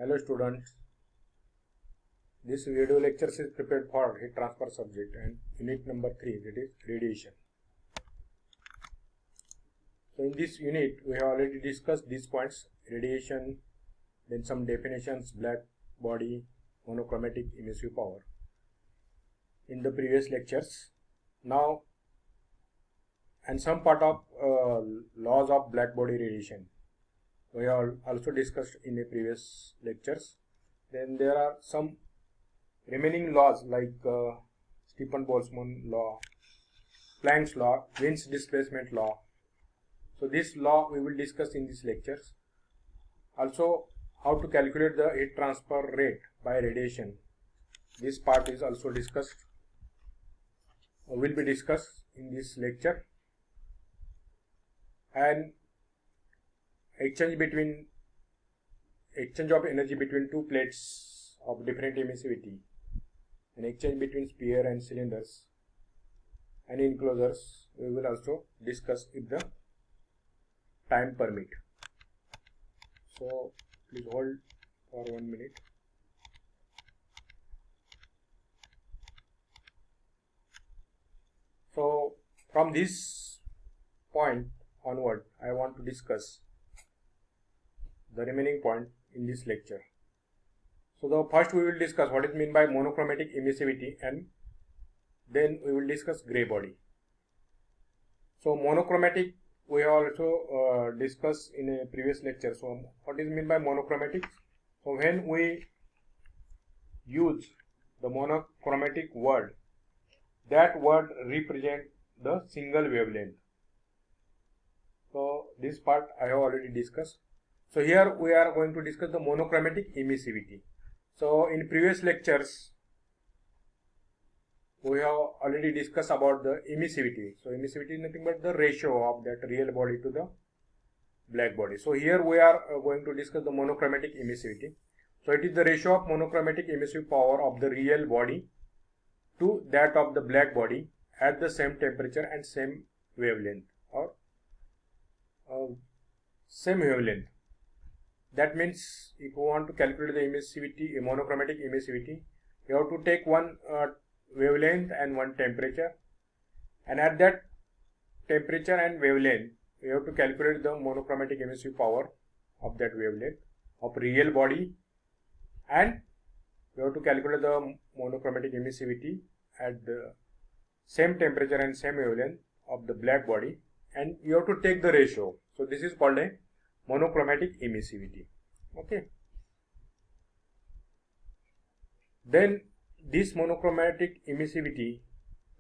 Hello students, this video lecture is prepared for heat transfer subject and unit number 3, that is radiation. So in this unit we have already discussed these points: radiation, then some definitions, black body, monochromatic emissive power in the previous lectures. Now, and some part of laws of black body radiation we have also discussed in the previous lectures. Then there are some remaining laws like Stefan-Boltzmann law, Planck's law, Wien's displacement law. So this law we will discuss in these lectures. Also, how to calculate the heat transfer rate by radiation. This part is also discussed, will be discussed in this lecture. And exchange of energy between two plates of different emissivity, and exchange between sphere and cylinders and enclosures we will also discuss if the time permit. So please hold for 1 minute. So from this point onward I want to discuss the remaining point in this lecture. So the first we will discuss what is meant by monochromatic emissivity, and then we will discuss gray body. So monochromatic we have also discussed in a previous lecture. So what is meant by monochromatic? So when we use the monochromatic word, that word represent the single wavelength. So this part I have already discussed. So here we are going to discuss the monochromatic emissivity. So in previous lectures we have already discussed about the emissivity. So emissivity is nothing but the ratio of that real body to the black body. So here we are going to discuss the monochromatic emissivity. So it is the ratio of monochromatic emissive power of the real body to that of the black body at the same temperature and same wavelength, or same wavelength. That means if you want to calculate the emissivity, monochromatic emissivity, you have to take one wavelength and one temperature, and at that temperature and wavelength you have to calculate the monochromatic emissive power of that wavelength of real body, and you have to calculate the monochromatic emissivity at the same temperature and same wavelength of the black body, and you have to take the ratio. So this is called a monochromatic emissivity. Okay. Then this monochromatic emissivity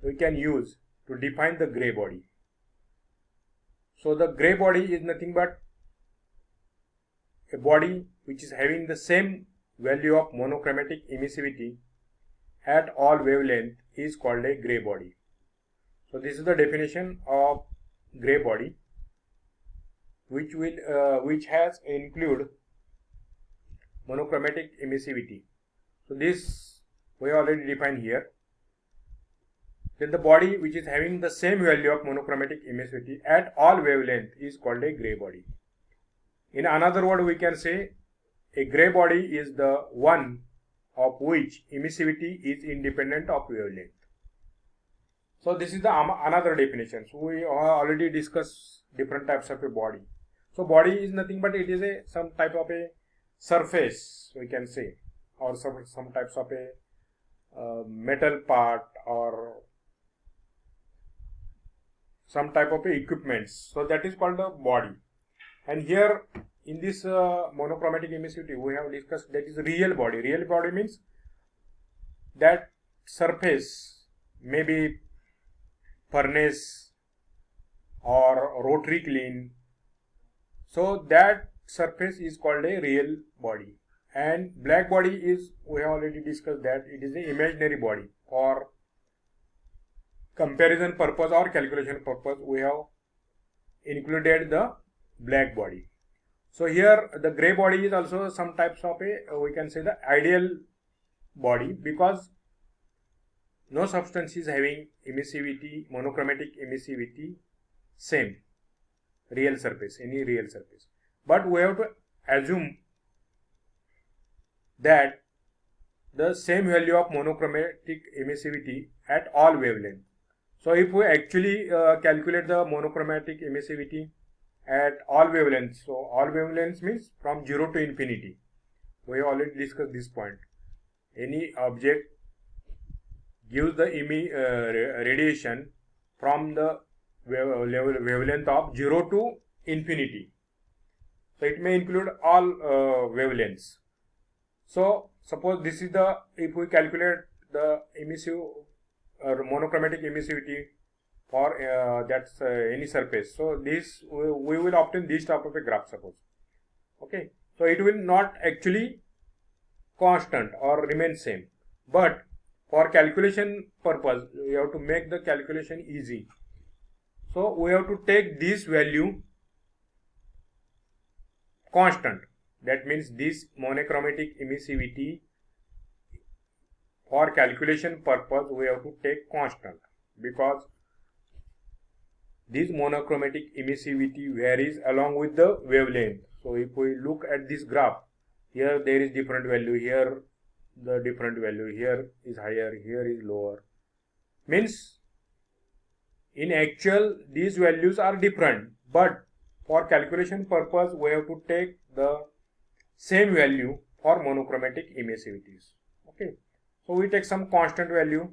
we can use to define the gray body. So the gray body is nothing but a body which is having the same value of monochromatic emissivity at all wavelength is called a gray body. So this is the definition of gray body, which has include monochromatic emissivity. So this we already defined here. Then the body which is having the same value of monochromatic emissivity at all wavelength is called a gray body. In another word, we can say a gray body is the one of which emissivity is independent of wavelength. So this is the another definition. So we already discussed different types of a body. So body is nothing but it is some type of a surface, we can say, or some types of a metal part or some type of a equipments. So that is called the body. And here in this monochromatic emissivity we have discussed that is real body. Real body means that surface, maybe furnace or rotary kiln. So that surface is called a real body. And black body is, we have already discussed that it is an imaginary body. For comparison purpose or calculation purpose we have included the black body. So here the gray body is also some types of a, we can say, the ideal body, because no substance is having emissivity, monochromatic emissivity same real surface, any real surface. But we have to assume that the same value of monochromatic emissivity at all wavelengths. So if we actually calculate the monochromatic emissivity at all wavelengths, so all wavelengths means from 0 to infinity. We have already discussed this point. Any object gives the radiation from the wavelength of 0 to infinity. So it may include all wavelengths. So suppose this is the, if we calculate the emissive monochromatic emissivity for that's any surface, so this we will obtain this type of a graph, suppose. Okay, so it will not actually constant or remain same, but for calculation purpose we have to make the calculation easy. So we have to take this value constant. That means this monochromatic emissivity, for calculation purpose we have to take constant, because this monochromatic emissivity varies along with the wavelength. So if we look at this graph, here there is different value, here the different value, here is higher, here is lower. Means in actual these values are different, but for calculation purpose we have to take the same value for monochromatic emissivities. Okay, so we take some constant value,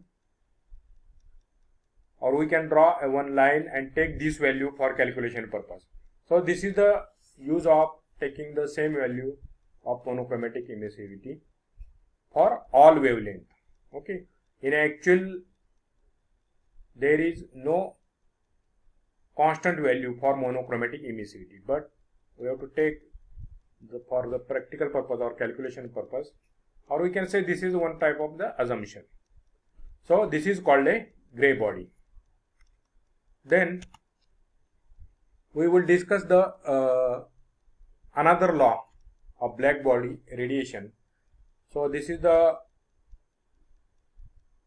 or we can draw one line and take this value for calculation purpose. So this is the use of taking the same value of monochromatic emissivity for all wavelength. Okay, in actual there is no constant value for monochromatic emissivity, but we have to take for the practical purpose or calculation purpose, or we can say this is one type of the assumption. So this is called a gray body. Then we will discuss the another law of black body radiation. So this is the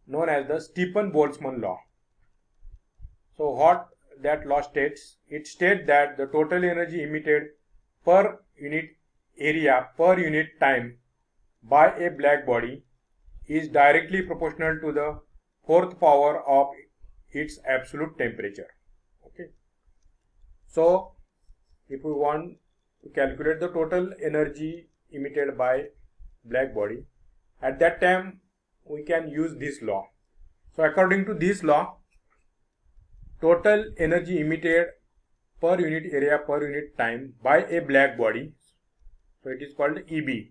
known as the Stephan-Boltzmann law. So what that law states? It states that the total energy emitted per unit area per unit time by a black body is directly proportional to the fourth power of its absolute temperature. Okay, so if we want to calculate the total energy emitted by black body, at that time we can use this law. So according to this law, total energy emitted per unit area per unit time by a black body, so it is called EB.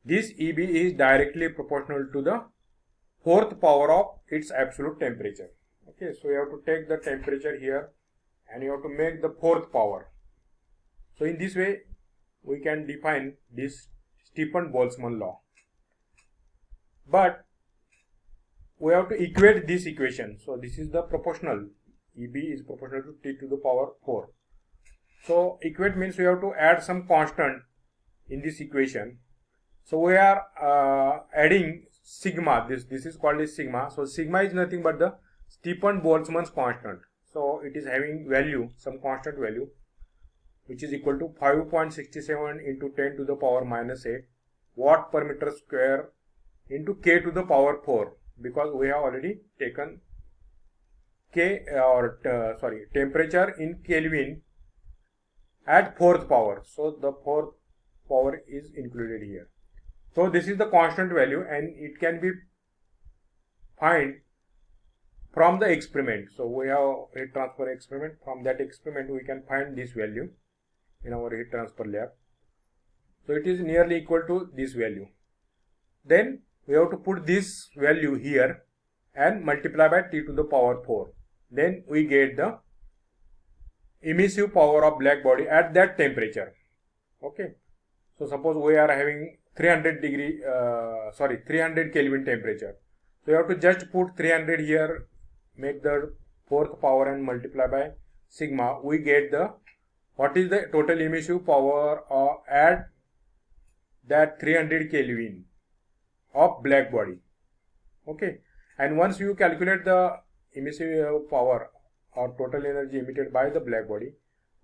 This EB is directly proportional to the fourth power of its absolute temperature. Okay, so you have to take the temperature here and you have to make the fourth power. So in this way we can define this Stephan-Boltzmann law. But we have to equate this equation. So this is the proportional. EB is proportional to T to the power 4. So equate means we have to add some constant in this equation. So we are adding sigma. This is called as sigma. So sigma is nothing but the Stephan-Boltzmann's constant. So it is having value, some constant value, which is equal to 5.67 into 10 to the power minus 8 watt per meter square into K to the power 4, because we have already taken temperature in Kelvin at fourth power. So the fourth power is included here. So this is the constant value and it can be find from the experiment. So we have heat transfer experiment. From that experiment we can find this value in our heat transfer lab. So it is nearly equal to this value. Then we have to put this value here and multiply by T to the power 4. Then we get the emissive power of black body at that temperature. Okay. So suppose we are having 300 Kelvin temperature. So you have to just put 300 here, make the fourth power and multiply by sigma. We get the what is the total emissive power at that 300 Kelvin of black body. Okay, and once you calculate the emissive power or total energy emitted by the black body,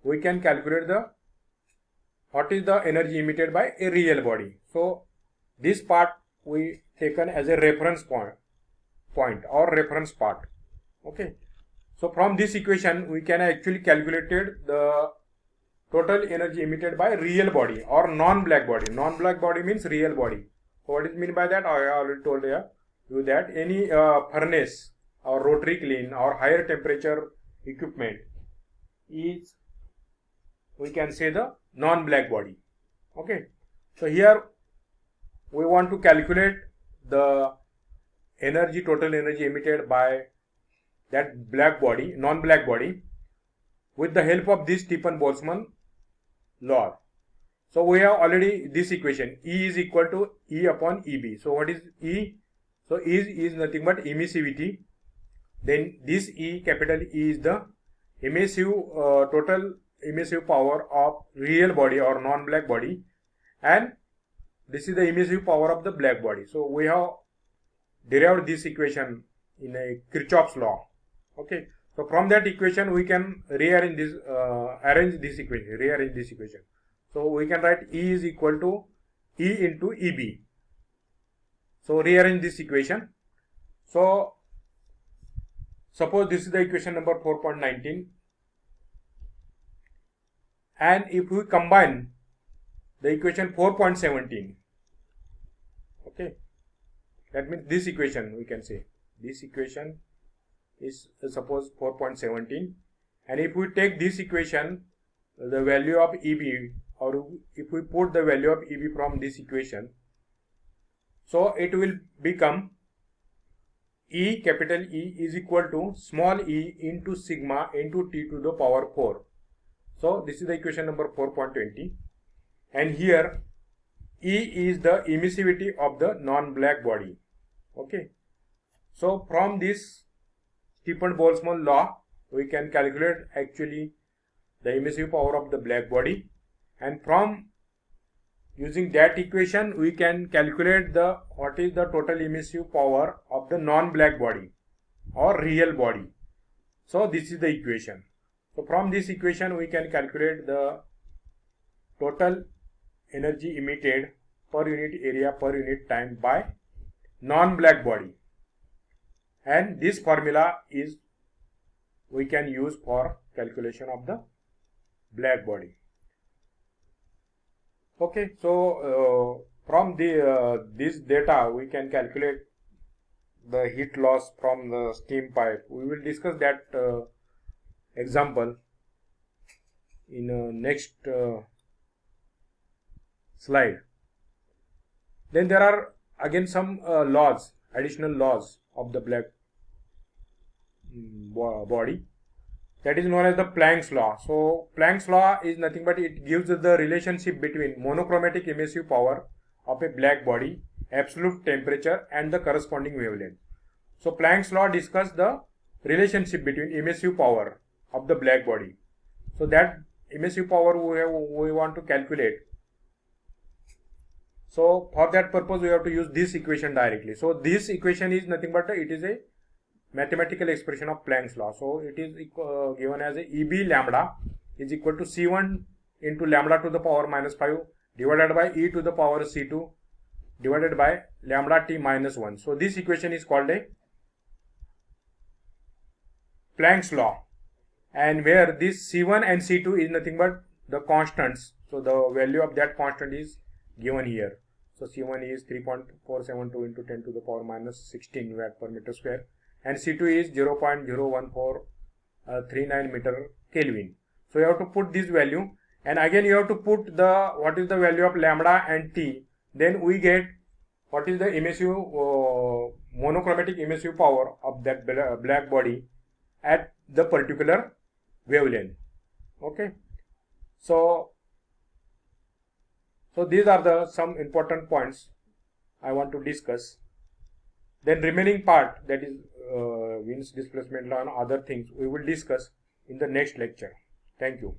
we can calculate the what is the energy emitted by a real body. So this part we taken as a reference point or reference part. Okay, so from this equation we can actually calculated the total energy emitted by real body or non-black body. Non-black body means real body. So what is mean by that? I already told you that any furnace or rotary kiln or higher temperature equipment is, we can say, the non-black body. Okay, so here we want to calculate the total energy emitted by that black body, non-black body, with the help of this Stefan-Boltzmann law. So we have already this equation, E is equal to E upon EB. So what is E? So E is nothing but emissivity. Then this E, capital E, is the total emissive power of real body or non-black body, and this is the emissive power of the black body. So we have derived this equation in a Kirchhoff's law. Okay, so from that equation we can rearrange this equation. So we can write E is equal to E into EB. So rearrange this equation. So suppose this is the equation number 4.19, and if we combine the equation 4.17, okay, that means this equation, we can say this equation is suppose 4.17, and if we take this equation, the value of EB, or if we put the value of EB from this equation, so it will become E, capital E, is equal to small e into sigma into T to the power 4. So this is the equation number 4.20, and here E is the emissivity of the non-black body. Okay, so from this Stefan-Boltzmann law we can calculate actually the emissive power of the black body, and from using that equation we can calculate what is the total emissive power of the non-black body or real body. So this is the equation. So from this equation we can calculate the total energy emitted per unit area per unit time by non-black body, and this formula is we can use for calculation of the black body. Okay, so from this data we can calculate the heat loss from the steam pipe. We will discuss that example in next slide. Then there are again some additional laws of the black body, that is known as the Planck's law. So Planck's law is nothing but it gives the relationship between monochromatic emissive power of a black body, absolute temperature, and the corresponding wavelength. So Planck's law discusses the relationship between emissive power of the black body. So that emissive power we want to calculate. So for that purpose we have to use this equation directly. So this equation is nothing but it is a mathematical expression of Planck's law. So it is given as a EB lambda is equal to C1 into lambda to the power minus 5 divided by E to the power C2 divided by lambda T minus 1. So this equation is called a Planck's law, and where this C1 and C2 is nothing but the constants. So the value of that constant is given here. So C1 is 3.472 into 10 to the power minus 16 watt per meter square, and C2 is 0.01439 meter Kelvin. So you have to put this value, and again you have to put what is the value of lambda and T. Then we get what is the emissive monochromatic emissive power of that black body at the particular wavelength. Okay, so these are some important points I want to discuss. Then remaining part, that is Wien's displacement law and other things, we will discuss in the next lecture. Thank you.